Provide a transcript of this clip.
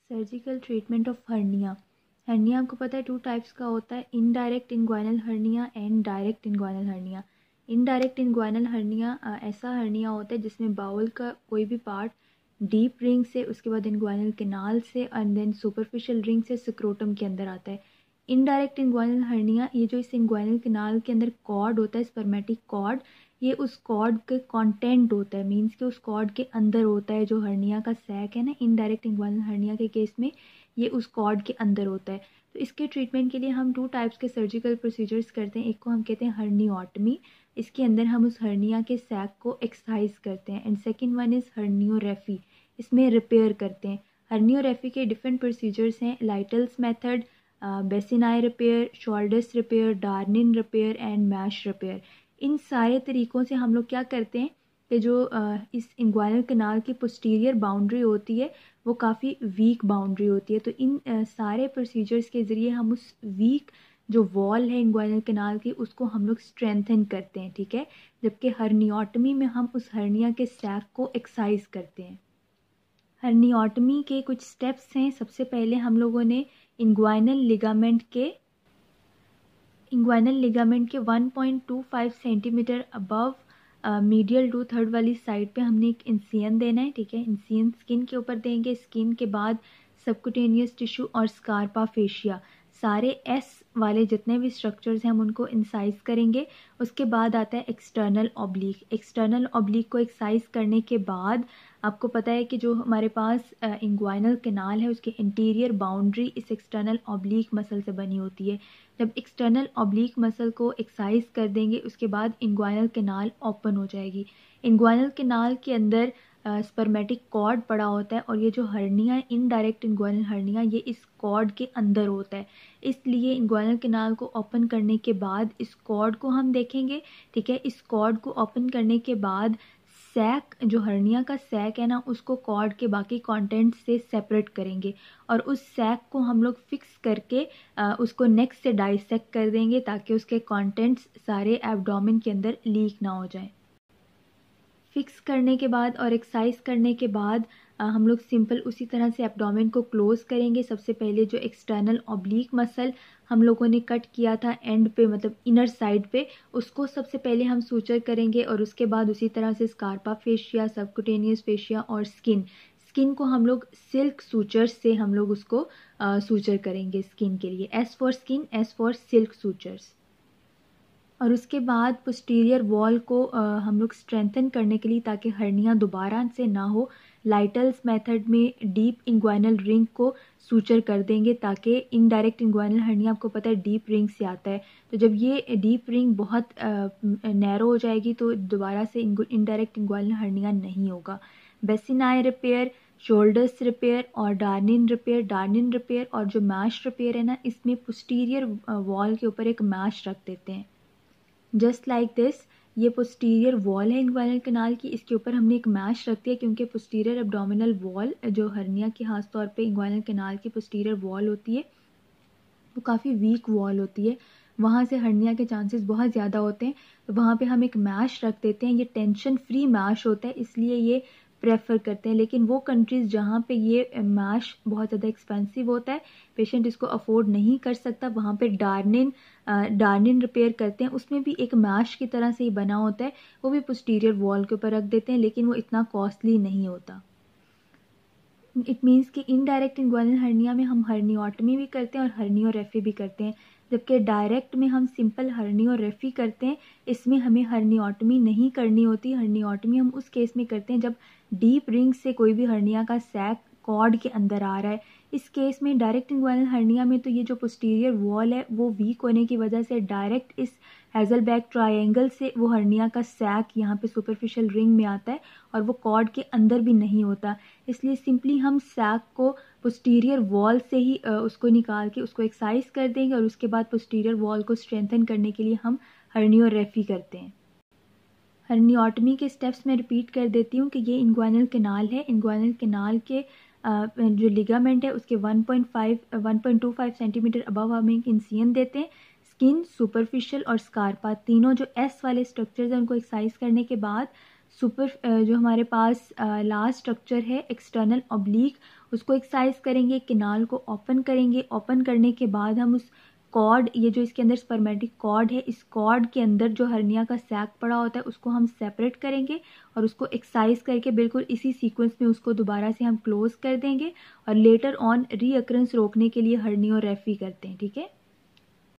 Surgical treatment of hernia. Hernia आपको पता है 2 टाइप्स का होता है, indirect inguinal hernia and direct inguinal hernia. Indirect inguinal hernia ऐसा हर्निया होता है जिसमें बाउल का कोई भी पार्ट डीप रिंग से, उसके बाद इनग्वाइनल कैनाल से एंड देन सुपरफिशियल रिंग से स्क्रोटम के अंदर आता है। इनडायरेक्ट इनग्वाइनल हर्निया, ये जो इस इनग्वाइनल कैनाल के अंदर कॉर्ड होता है, स्पर्मेटिक कॉर्ड, ये उस कॉर्ड के कंटेंट होता है, मींस कि उस कॉर्ड के अंदर होता है। जो हर्निया का सैक है ना, इनडायरेक्ट इनग्वाइनल हर्निया के केस में ये उस कॉर्ड के अंदर होता है। तो इसके ट्रीटमेंट के लिए हम 2 टाइप्स के सर्जिकल प्रोसीजर्स करते हैं। एक को हम कहते हैं हर्नियोटमी, इसके अंदर हम उस हर्निया के सैक को एक्ससाइज करते हैं, and second one is herniorrhaphy, इसमें रिपेयर करते हैं। हर्नियोरेफी के डिफरेंट प्रोसीजर्स हैं, Lytle's method, Bassini repair, Shouldice repair, darning repair and mesh repair. इन सारे तरीक़ों से हम लोग क्या करते हैं कि जो इस इंग्वाइनल कैनाल की पोस्टीरियर बाउंड्री होती है वो काफ़ी वीक बाउंड्री होती है। तो इन सारे प्रोसीजर्स के ज़रिए हम उस वीक जो वॉल है इंग्वाइनल कैनाल की उसको हम लोग स्ट्रेंथन करते हैं, ठीक है। जबकि हर्नियोटमी में हम उस हर्निया के सैक को एक्ससाइज करते हैं। हर्नियोटमी के कुछ स्टेप्स हैं। सबसे पहले हम लोगों ने इंग्वाइनल लिगामेंट के 1.25 centimetre above medial two third वाली साइड पे हमने एक इंसियन देना है, ठीक है। इंसियन स्किन के ऊपर देंगे, स्किन के बाद सबक्यूटेनियस टिश्यू और स्कारपा फेशिया, सारे एस वाले जितने भी स्ट्रक्चर्स हैं हम उनको इंसाइज करेंगे। उसके बाद आता है एक्सटर्नल ऑब्लिक। एक्सटर्नल ऑब्लिक को एक्साइज करने के बाद आपको पता है कि जो हमारे पास इंग्वाइनल कैनाल है उसके इंटीरियर बाउंड्री इस एक्सटर्नल ऑब्लिक मसल से बनी होती है। जब एक्सटर्नल ऑब्लिक मसल को एक्साइज कर देंगे उसके बाद इंग्वाइनल कैनाल ओपन हो जाएगी। इंग्वाइनल कैनाल के अंदर स्पर्मेटिक कॉर्ड पड़ा होता है और ये जो हर्निया इनडायरेक्ट इंग्वाइनल हर्निया ये इस कॉर्ड के अंदर होता है। इसलिए इंग्वाइनल कैनाल को ओपन करने के बाद इस कॉर्ड को हम देखेंगे, ठीक है। इस कॉर्ड को ओपन करने के बाद सैक, जो हर्निया का सैक है ना, उसको कॉर्ड के बाकी कंटेंट से सेपरेट करेंगे और उस सैक को हम लोग फिक्स करके उसको नेक्स्ट से डाइसेक्ट कर देंगे ताकि उसके कंटेंट्स सारे एब्डोमेन के अंदर लीक ना हो जाए। फिक्स करने के बाद और एक्सरसाइज करने के बाद हम लोग सिंपल उसी तरह से एब्डोमेन को क्लोज करेंगे। सबसे पहले जो एक्सटर्नल ऑब्लिक मसल हम लोगों ने कट किया था एंड पे, मतलब इनर साइड पे, उसको सबसे पहले हम सूचर करेंगे और उसके बाद उसी तरह से स्कारपा फेशिया, सबक्यूटेनियस फेशिया और स्किन को हम लोग सिल्क सूचर से हम लोग उसको सूचर करेंगे स्किन के लिए। S for skin, S for silk sutures. और उसके बाद पोस्टीरियर वॉल को हम लोग स्ट्रेंथन करने के लिए ताकि हर्निया दोबारा से ना हो, लाइटल्स मेथड में डीप इंग्वाइनल रिंग को सूचर कर देंगे ताकि इनडायरेक्ट इंग्वाइनल हर्निया आपको पता है डीप रिंग से आता है। तो जब ये डीप रिंग बहुत नैरो हो जाएगी तो दोबारा से इनडायरेक्ट इंग्वाइनल हर्निया नहीं होगा। बेसिनाई रिपेयर, शोल्डर्स रिपेयर और डार्निन रिपेयर और जो मैश रिपेयर है ना, इसमें पोस्टीरियर वॉल के ऊपर एक मैश रख देते हैं जस्ट लाइक दिस। ये पोस्टीरियर वॉल है इंग्वाइनल कैनाल की, इसके ऊपर हमने एक मैश रख दिया क्योंकि पोस्टीरियर एब्डोमिनल वॉल जो हर्निया की खास तौर पे इंग्वाइनल कैनाल की पोस्टीरियर वॉल होती है वो काफ़ी वीक वॉल होती है, वहाँ से हर्निया के चांसेस बहुत ज़्यादा होते हैं। तो वहाँ पे हम एक मैश रख देते हैं। ये टेंशन फ्री मैश होता है इसलिए ये प्रेफर करते हैं। लेकिन वो कंट्रीज़ जहाँ पे ये मैश बहुत ज़्यादा एक्सपेंसिव होता है, पेशेंट इसको अफोर्ड नहीं कर सकता, वहाँ पे डार्निन रिपेयर करते हैं। उसमें भी एक मैश की तरह से ही बना होता है, वो भी पोस्टीरियर वॉल के ऊपर रख देते हैं लेकिन वो इतना कॉस्टली नहीं होता। इट मीन्स कि इनडायरेक्ट इंग्वाइनल हर्निया में हम हर्नियोटमी भी करते हैं और हर्नियोरेफी भी करते हैं, जबकि डायरेक्ट में हम सिंपल हर्नियोरेफी करते हैं। इसमें हमें हर्नियोटमी नहीं करनी होती। हर्नियोटमी हम उस केस में करते हैं जब डीप रिंग से कोई भी हर्निया का सैक कॉर्ड के अंदर आ रहा है। इस केस में डायरेक्ट इंग्वाइनल हर्निया में तो ये जो पोस्टीरियर वॉल है वो वीक होने की वजह से डायरेक्ट इस हेज़लबैक ट्रायंगल से वो हर्निया का सैक यहाँ पे सुपरफिशियल रिंग में आता है और वो कॉर्ड के अंदर भी नहीं होता। इसलिए सिंपली हम सैक को पोस्टीरियर वॉल से ही उसको निकाल के उसको एक्ससाइज कर देंगे और उसके बाद पोस्टीरियर वॉल को स्ट्रेंथन करने के लिए हम हर्नियोरेफी करते हैं। हर्नियोटमी के स्टेप्स मैं रिपीट कर देती हूँ कि ये इंग्वाइनल कैनाल है। इंग्वाइनल कैनाल के जो लिगामेंट है उसके 1.25 सेंटीमीटर अबव हम एक इंसियन देते हैं। स्किन, सुपरफिशियल और स्कारपा, तीनों जो एस वाले स्ट्रक्चर्स हैं उनको एक्ससाइज करने के बाद जो हमारे पास लास्ट स्ट्रक्चर है एक्सटर्नल ऑब्लिक, उसको एक्सरसाइज करेंगे, किनाल को ओपन करेंगे। ओपन करने के बाद हम उस कॉर्ड, ये जो इसके अंदर स्पर्मेटिक कॉर्ड है, इस कॉर्ड के अंदर जो हर्निया का सैक पड़ा होता है उसको हम सेपरेट करेंगे और उसको एक्सरसाइज करके बिल्कुल इसी सीक्वेंस में उसको दोबारा से हम क्लोज कर देंगे और लेटर ऑन रीअकरेंस रोकने के लिए हर्नियोरेफी करते हैं, ठीक है।